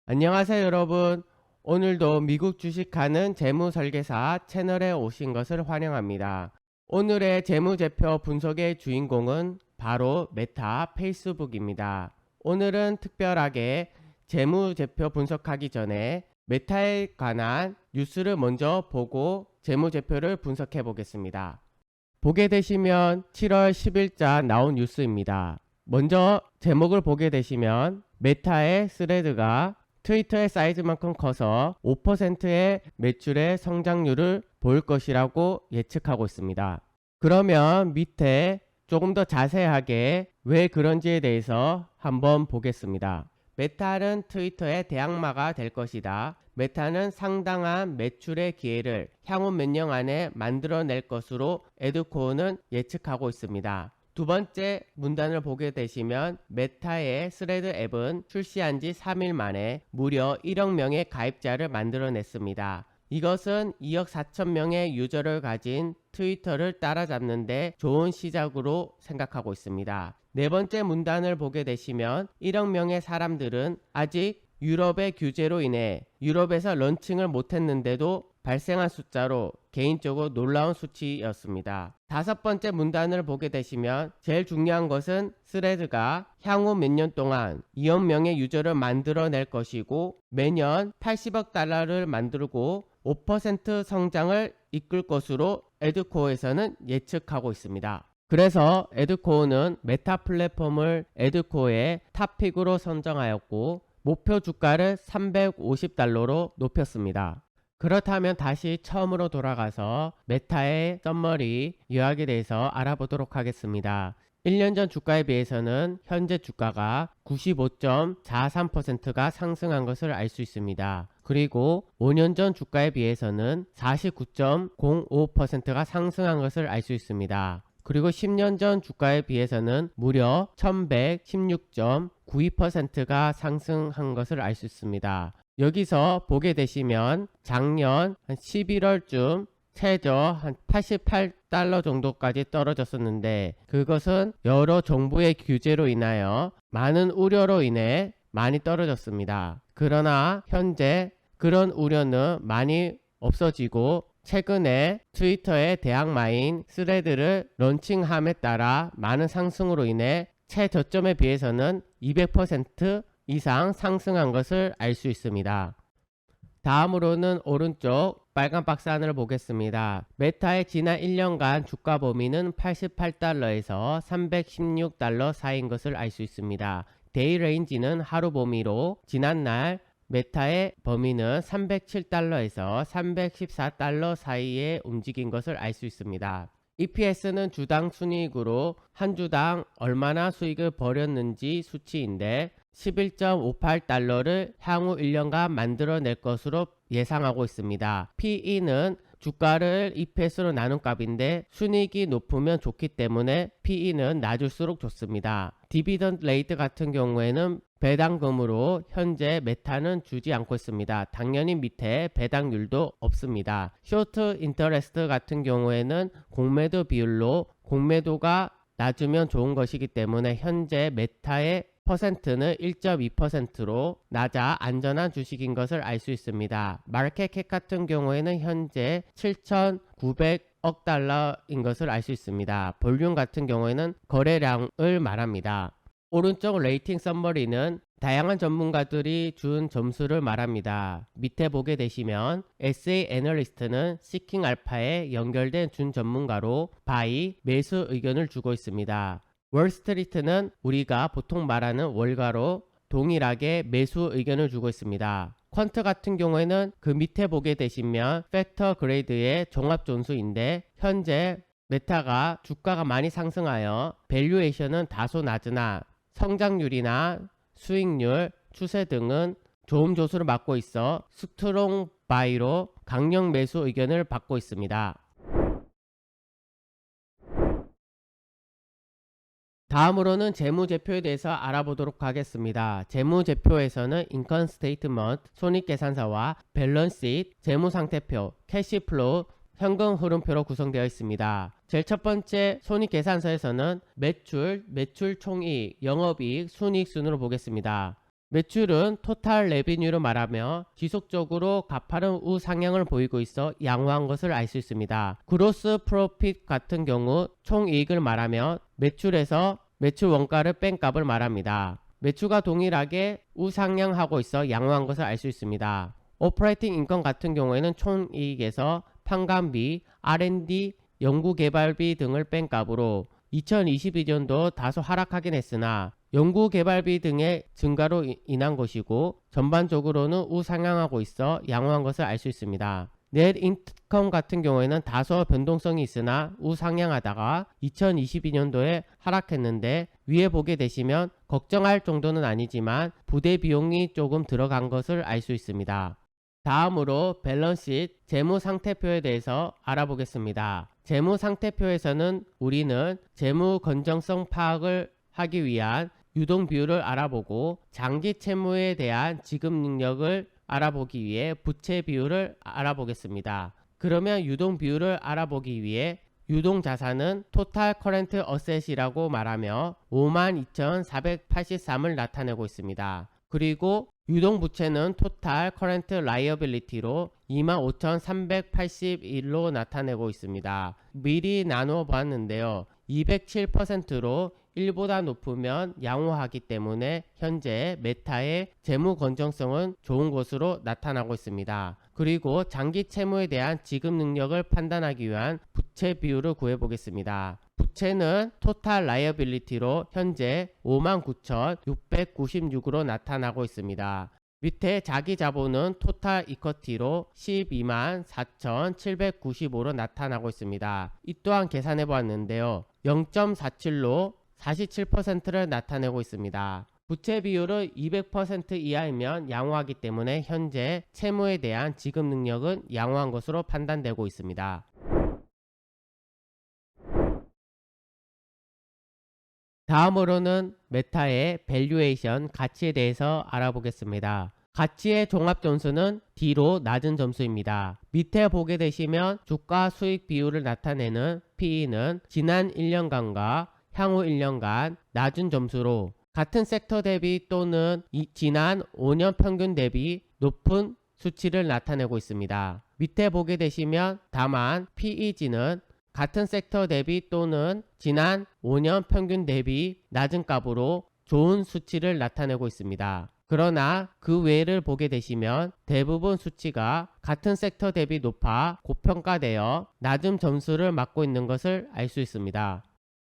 안녕하세요 여러분. 오늘도 미국 주식하는 재무설계사 채널에 오신 것을 환영합니다. 오늘의 재무제표 분석의 주인공은 바로 메타 페이스북입니다. 오늘은 특별하게 재무제표 분석하기 전에 메타에 관한 뉴스를 먼저 보고 재무제표를 분석해 보겠습니다. 보게 되시면 7월 10일자 나온 뉴스입니다. 먼저 제목을 보게 되시면 메타의 스레드가 트위터의 사이즈만큼 커서 5%의 매출의 성장률을 보일 것이라고 예측하고 있습니다. 그러면 밑에 조금 더 자세하게 왜 그런지에 대해서 한번 보겠습니다. 메타는 트위터의 대항마가 될 것이다. 메타는 상당한 매출의 기회를 향후 몇 년 안에 만들어낼 것으로 에드코어는 예측하고 있습니다. 두 번째 문단을 보게 되시면 메타의 스레드 앱은 출시한 지 3일 만에 무려 1억 명의 가입자를 만들어냈습니다. 이것은 2억 4천 명의 유저를 가진 트위터를 따라잡는 데 좋은 시작으로 생각하고 있습니다. 네 번째 문단을 보게 되시면 1억 명의 사람들은 아직 유럽의 규제로 인해 유럽에서 런칭을 못했는데도 발생한 숫자로 개인적으로 놀라운 수치였습니다. 다섯 번째 문단을 보게 되시면 제일 중요한 것은 스레드가 향후 몇 년 동안 2억 명의 유저를 만들어낼 것이고 매년 80억 달러를 만들고 5% 성장을 이끌 것으로 에드코어에서는 예측하고 있습니다. 그래서 에드코어는 메타 플랫폼을 에드코어의 탑픽으로 선정하였고 목표 주가를 350달러로 높였습니다. 그렇다면 다시 처음으로 돌아가서 메타의 썸머리 요약에 대해서 알아보도록 하겠습니다. 1년 전 주가에 비해서는 현재 주가가 95.43%가 상승한 것을 알 수 있습니다. 그리고 5년 전 주가에 비해서는 49.05%가 상승한 것을 알 수 있습니다. 그리고 10년 전 주가에 비해서는 무려 1116.92%가 상승한 것을 알 수 있습니다. 여기서 보게 되시면 작년 한 11월쯤 최저 한 88달러 정도까지 떨어졌었는데 그것은 여러 정부의 규제로 인하여 많은 우려로 인해 많이 떨어졌습니다. 그러나 현재 그런 우려는 많이 없어지고 최근에 트위터의 대항마인 스레드를 런칭함에 따라 많은 상승으로 인해 최저점에 비해서는 200% 이상 상승한 것을 알 수 있습니다. 다음으로는 오른쪽 빨간 박스 하나를 보겠습니다. 메타의 지난 1년간 주가 범위는 88달러에서 316달러 사이인 것을 알 수 있습니다. 데이 레인지는 하루 범위로 지난날 메타의 범위는 307달러에서 314달러 사이에 움직인 것을 알 수 있습니다. EPS는 주당 순이익으로 한 주당 얼마나 수익을 벌였는지 수치인데 11.58달러를 향후 1년간 만들어낼 것으로 예상하고 있습니다. PE는 주가를 EPS로 나눈 값인데 순이익이 높으면 좋기 때문에 PE는 낮을수록 좋습니다. 디비던드 레이트 같은 경우에는 배당금으로 현재 메타는 주지 않고 있습니다. 당연히 밑에 배당률도 없습니다. 쇼트 인터레스트 같은 경우에는 공매도 비율로 공매도가 낮으면 좋은 것이기 때문에 현재 메타의 퍼센트는 1.2%로 낮아 안전한 주식인 것을 알 수 있습니다. 마켓캡 같은 경우에는 현재 7,900억 달러인 것을 알 수 있습니다. 볼륨 같은 경우에는 거래량을 말합니다. 오른쪽 레이팅 썸머리는 다양한 전문가들이 준 점수를 말합니다. 밑에 보게 되시면 SA 애널리스트는 시킹 알파에 연결된 준 전문가로 바이 매수 의견을 주고 있습니다. 월스트리트는 우리가 보통 말하는 월가로 동일하게 매수 의견을 주고 있습니다. 퀀트 같은 경우에는 그 밑에 보게 되시면 팩터 그레이드의 종합 존수인데 현재 메타가 주가가 많이 상승하여 밸류에이션은 다소 낮으나 성장률이나 수익률, 추세 등은 좋은 조수를 맡고 있어 스트롱 바이로 강력 매수 의견을 받고 있습니다. 다음으로는 재무제표에 대해서 알아보도록 하겠습니다. 재무제표에서는 인컴 스테이트먼트, 손익계산서와 밸런스시트, 재무상태표, 캐시플로우, 현금 흐름표로 구성되어 있습니다. 제일 첫 번째 손익계산서에서는 매출, 매출 총이익, 영업이익, 순이익 순으로 보겠습니다. 매출은 토탈 레비뉴로 말하며 지속적으로 가파른 우상향을 보이고 있어 양호한 것을 알 수 있습니다. 그로스 프로핏 같은 경우 총이익을 말하며 매출에서 매출 원가를 뺀 값을 말합니다. 매출과 동일하게 우상향하고 있어 양호한 것을 알 수 있습니다. 오퍼레이팅 인컴 같은 경우에는 총이익에서 판관비, R&D, 연구개발비 등을 뺀 값으로 2022년도 다소 하락하긴 했으나 연구개발비 등의 증가로 인한 것이고 전반적으로는 우상향하고 있어 양호한 것을 알 수 있습니다. 넷 인컴 같은 경우에는 다소 변동성이 있으나 우상향하다가 2022년도에 하락했는데 위에 보게 되시면 걱정할 정도는 아니지만 부대 비용이 조금 들어간 것을 알 수 있습니다. 다음으로 밸런스시트 재무상태표에 대해서 알아보겠습니다. 재무상태표에서는 우리는 재무 건전성 파악을 하기 위한 유동 비율을 알아보고 장기 채무에 대한 지급 능력을 알아보기 위해 부채 비율을 알아보겠습니다. 그러면 유동 비율을 알아보기 위해 유동 자산은 토탈 커런트 어셋이라고 말하며 52,483을 나타내고 있습니다. 그리고 유동 부채는 토탈 커런트 라이어빌리티로 25,381로 나타내고 있습니다. 미리 나누어 보았는데요. 207%로 1보다 높으면 양호하기 때문에 현재 메타의 재무 건전성은 좋은 것으로 나타나고 있습니다. 그리고 장기 채무에 대한 지급 능력을 판단하기 위한 부채 비율을 구해 보겠습니다. 부채는 토탈 라이어빌리티로 현재 59,696으로 나타나고 있습니다. 밑에 자기 자본은 토탈 이쿼티로 124,795로 나타나고 있습니다. 이 또한 계산해 보았는데요. 0.47로 47%를 나타내고 있습니다. 부채 비율은 200% 이하이면 양호하기 때문에 현재 채무에 대한 지급 능력은 양호한 것으로 판단되고 있습니다. 다음으로는 메타의 밸류에이션 가치에 대해서 알아보겠습니다. 가치의 종합점수는 D로 낮은 점수입니다. 밑에 보게 되시면 주가 수익 비율을 나타내는 PE는 지난 1년간과 향후 1년간 낮은 점수로 같은 섹터 대비 또는 지난 5년 평균 대비 높은 수치를 나타내고 있습니다. 밑에 보게 되시면 다만 PEG는 같은 섹터 대비 또는 지난 5년 평균 대비 낮은 값으로 좋은 수치를 나타내고 있습니다. 그러나 그 외를 보게 되시면 대부분 수치가 같은 섹터 대비 높아 고평가되어 낮은 점수를 맞고 있는 것을 알 수 있습니다.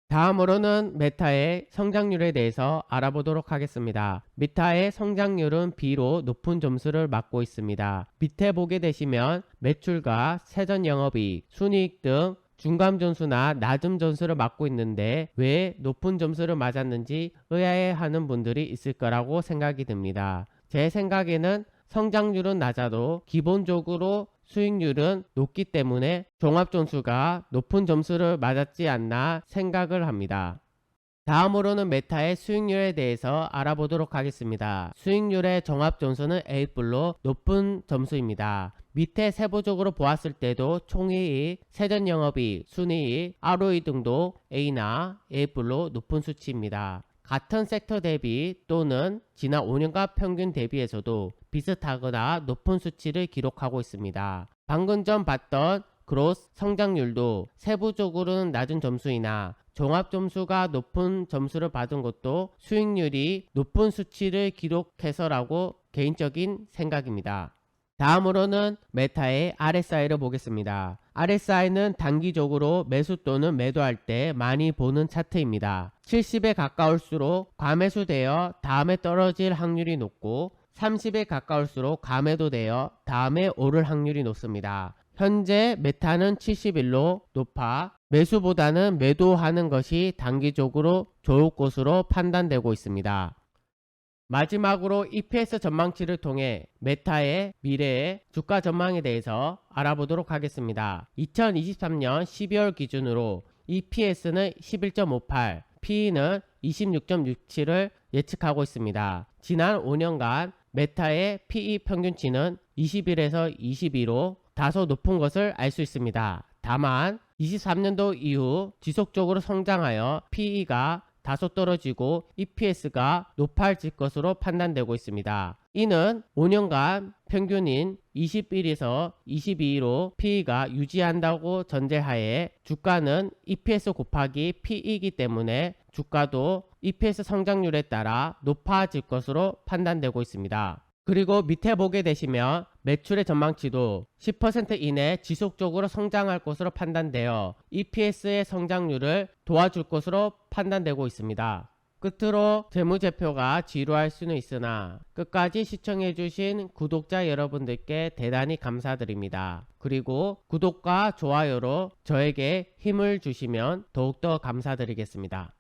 다음으로는 메타의 성장률에 대해서 알아보도록 하겠습니다. 메타의 성장률은 B로 높은 점수를 맞고 있습니다. 밑에 보게 되시면 매출과 세전 영업이익, 순이익 등 중간 점수나 낮은 점수를 맞고 있는데 왜 높은 점수를 맞았는지 의아해하는 분들이 있을 거라고 생각이 듭니다. 제 생각에는 성장률은 낮아도 기본적으로 수익률은 높기 때문에 종합점수가 높은 점수를 맞았지 않나 생각을 합니다. 다음으로는 메타의 수익률에 대해서 알아보도록 하겠습니다. 수익률의 종합점수는 A뿔로 높은 점수입니다. 밑에 세부적으로 보았을 때도 총이익, 세전영업이익, 순이익, ROE 등도 A나 A뿔로 높은 수치입니다. 같은 섹터 대비 또는 지난 5년간 평균 대비에서도 비슷하거나 높은 수치를 기록하고 있습니다. 방금 전 봤던 그로스 성장률도 세부적으로는 낮은 점수이나 종합점수가 높은 점수를 받은 것도 수익률이 높은 수치를 기록해서라고 개인적인 생각입니다. 다음으로는 메타의 RSI를 보겠습니다. RSI는 단기적으로 매수 또는 매도할 때 많이 보는 차트입니다. 70에 가까울수록 과매수되어 다음에 떨어질 확률이 높고 30에 가까울수록 과매도되어 다음에 오를 확률이 높습니다. 현재 메타는 71로 높아 매수보다는 매도하는 것이 단기적으로 좋을 것으로 판단되고 있습니다. 마지막으로 EPS 전망치를 통해 메타의 미래의 주가 전망에 대해서 알아보도록 하겠습니다. 2023년 12월 기준으로 EPS는 11.58, PE는 26.67을 예측하고 있습니다. 지난 5년간 메타의 PE 평균치는 21에서 22로 다소 높은 것을 알 수 있습니다. 다만 23년도 이후 지속적으로 성장하여 PE가 다소 떨어지고 EPS가 높아질 것으로 판단되고 있습니다. 이는 5년간 평균인 21에서 22로 PE가 유지한다고 전제하에 주가는 EPS 곱하기 PE이기 때문에 주가도 EPS 성장률에 따라 높아질 것으로 판단되고 있습니다. 그리고 밑에 보게 되시면 매출의 전망치도 10% 이내 지속적으로 성장할 것으로 판단되어 EPS의 성장률을 도와줄 것으로 판단되고 있습니다. 끝으로 재무제표가 지루할 수는 있으나 끝까지 시청해주신 구독자 여러분들께 대단히 감사드립니다. 그리고 구독과 좋아요로 저에게 힘을 주시면 더욱더 감사드리겠습니다.